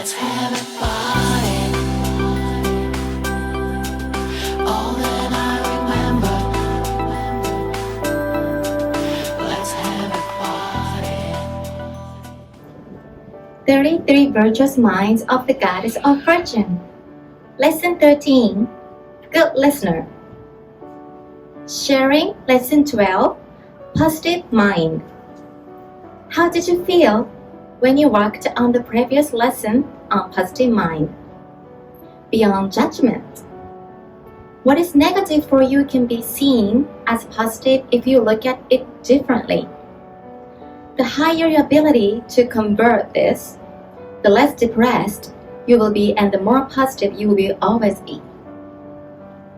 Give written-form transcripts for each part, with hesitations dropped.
Let's have a party. All that I remember. Let's have a party. 33 Virtuous Minds of the Goddess of Fortune. Lesson 13. Good Listener. Sharing Lesson 12. Positive Mind. How did you feel when you worked on the previous lesson on positive mind? Beyond judgment. What is negative for you can be seen as positive if you look at it differently. The higher your ability to convert this, the less depressed you will be and the more positive you will always be.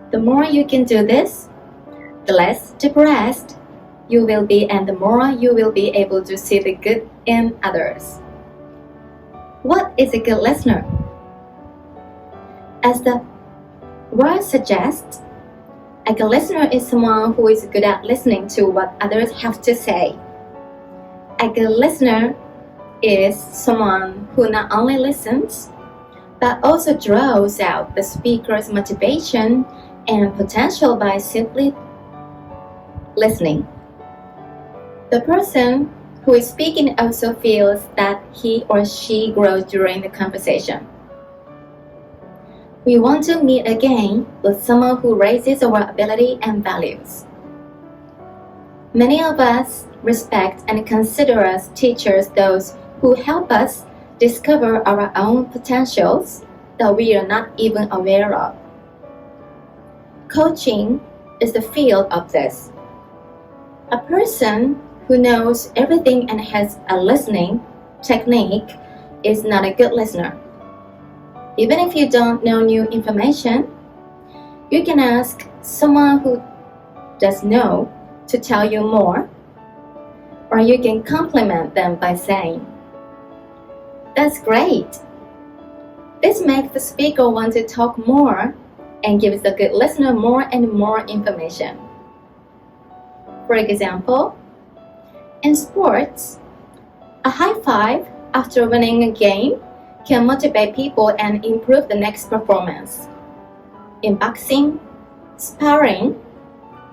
The more you can do this, the less depressed you will be and the more you will be able to see the good in others. What is a good listener? As the word suggests, a good listener is someone who is good at listening to what others have to say. A good listener is someone who not only listens, but also draws out the speaker's motivation and potential by simply listening. The person who is speaking also feels that he or she grows during the conversation. We want to meet again with someone who raises our ability and values. Many of us respect and consider as teachers those who help us discover our own potentials that we are not even aware of. Coaching is the field of this. A person who knows everything and has a listening technique is not a good listener. Even if you don't know new information, you can ask someone who does know to tell you more, or you can compliment them by saying, "That's great." This makes the speaker want to talk more and gives the good listener more and more information. For example, in sports, a high five after winning a game can motivate people and improve the next performance. In boxing, sparring,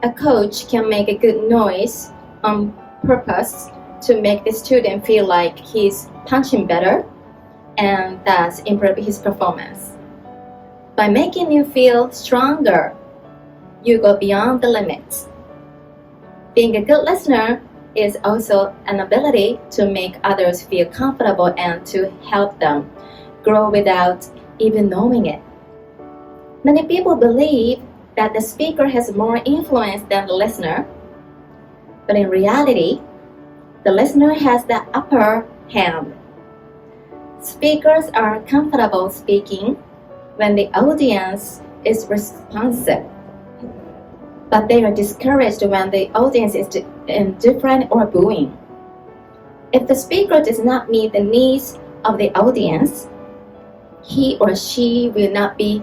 a coach can make a good noise on purpose to make the student feel like he's punching better and thus improve his performance. By making you feel stronger, you go beyond the limits. Being a good listener is also an ability to make others feel comfortable and to help them grow without even knowing it. Many people believe that the speaker has more influence than the listener, but in reality, the listener has the upper hand. Speakers are comfortable speaking when the audience is responsive, but they are discouraged when the audience is indifferent or booing. If the speaker does not meet the needs of the audience, he or she will not be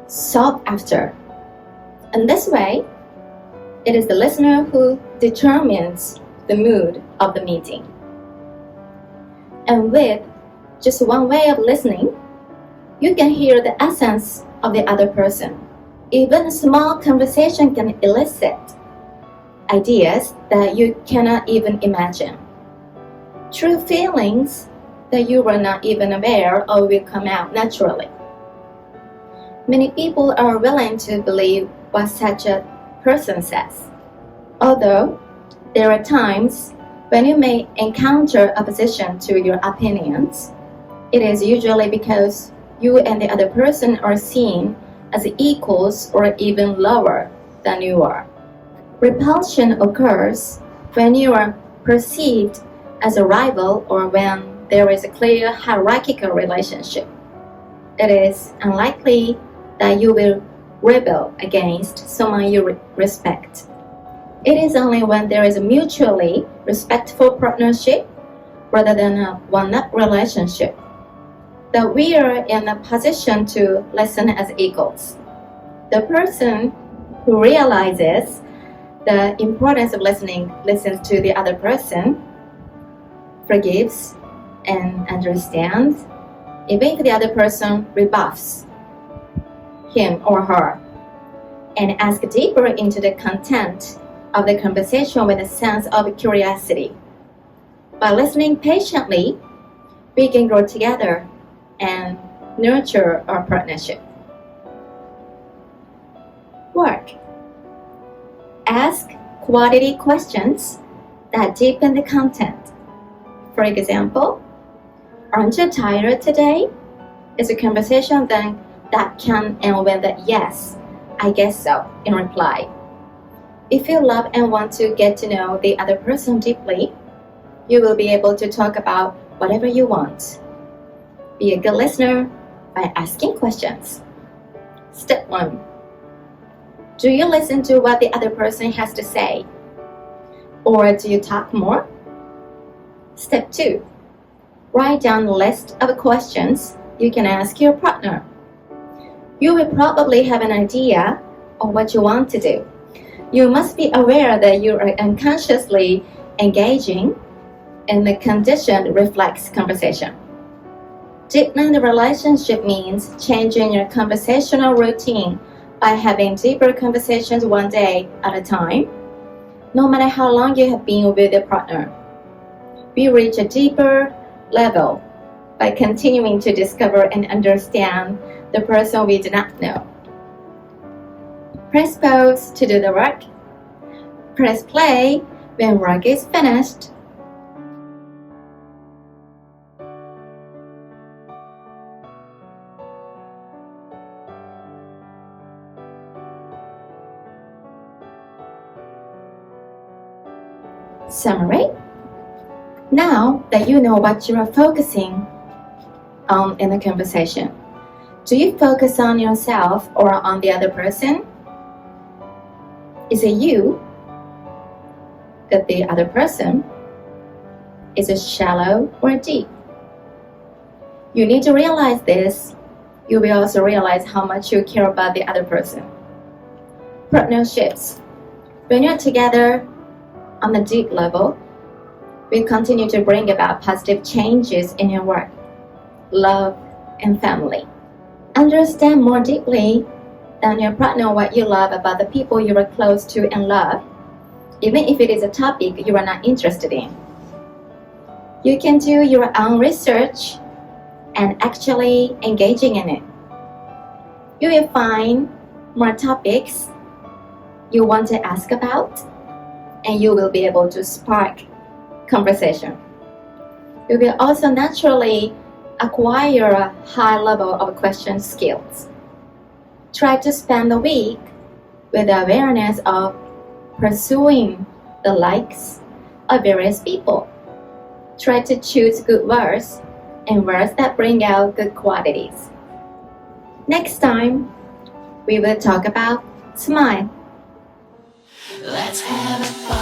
sought after. In this way, it is the listener who determines the mood of the meeting. And with just one way of listening, you can hear the essence of the other person. Even a small conversation can elicit ideas that you cannot even imagine. True feelings that you were not even aware of will come out naturally. Many people are willing to believe what such a person says. Although there are times when you may encounter opposition to your opinions, it is usually because you and the other person are seen as equals or even lower than you are. Repulsion occurs when you are perceived as a rival or when there is a clear hierarchical relationship. It is unlikely that you will rebel against someone you respect. It is only when there is a mutually respectful partnership rather than a one-up relationship that we are in a position to listen as equals. The person who realizes the importance of listening listens to the other person, forgives and understands, even if the other person rebuffs him or her, and ask deeper into the content of the conversation with a sense of curiosity. By listening patiently, we can grow together and nurture our partnership. Work. Ask quality questions that deepen the content. For example, aren't you tired today? Is a conversation then that can end with a yes, I guess so, in reply. If you love and want to get to know the other person deeply, you will be able to talk about whatever you want. Be a good listener by asking questions. Step 1. Do you listen to what the other person has to say? Or do you talk more? Step 2. Write down a list of questions you can ask your partner. You will probably have an idea of what you want to do. You must be aware that you are unconsciously engaging in the conditioned reflex conversation. Deepening the relationship means changing your conversational routine by having deeper conversations one day at a time, no matter how long you have been with your partner. We reach a deeper level by continuing to discover and understand the person we do not know. Press pause to do the work. Press play when work is finished. Summary. Now that you know what you are focusing on in the conversation, do you focus on yourself or on the other person? Is it you that the other person? Is it shallow or deep? You need to realize this. You will also realize how much you care about the other person. Partnerships. When you're together on a deep level, will continue to bring about positive changes in your work, love, and family. Understand more deeply than your partner what you love about the people you are close to and love, even if it is a topic you are not interested in. You can do your own research and actually engaging in it. You will find more topics you want to ask about, and you will be able to spark conversation. You will also naturally acquire a high level of question skills. Try to spend the week with the awareness of pursuing the likes of various people. Try to choose good words and words that bring out good qualities. Next time, we will talk about smile. Let's have a party.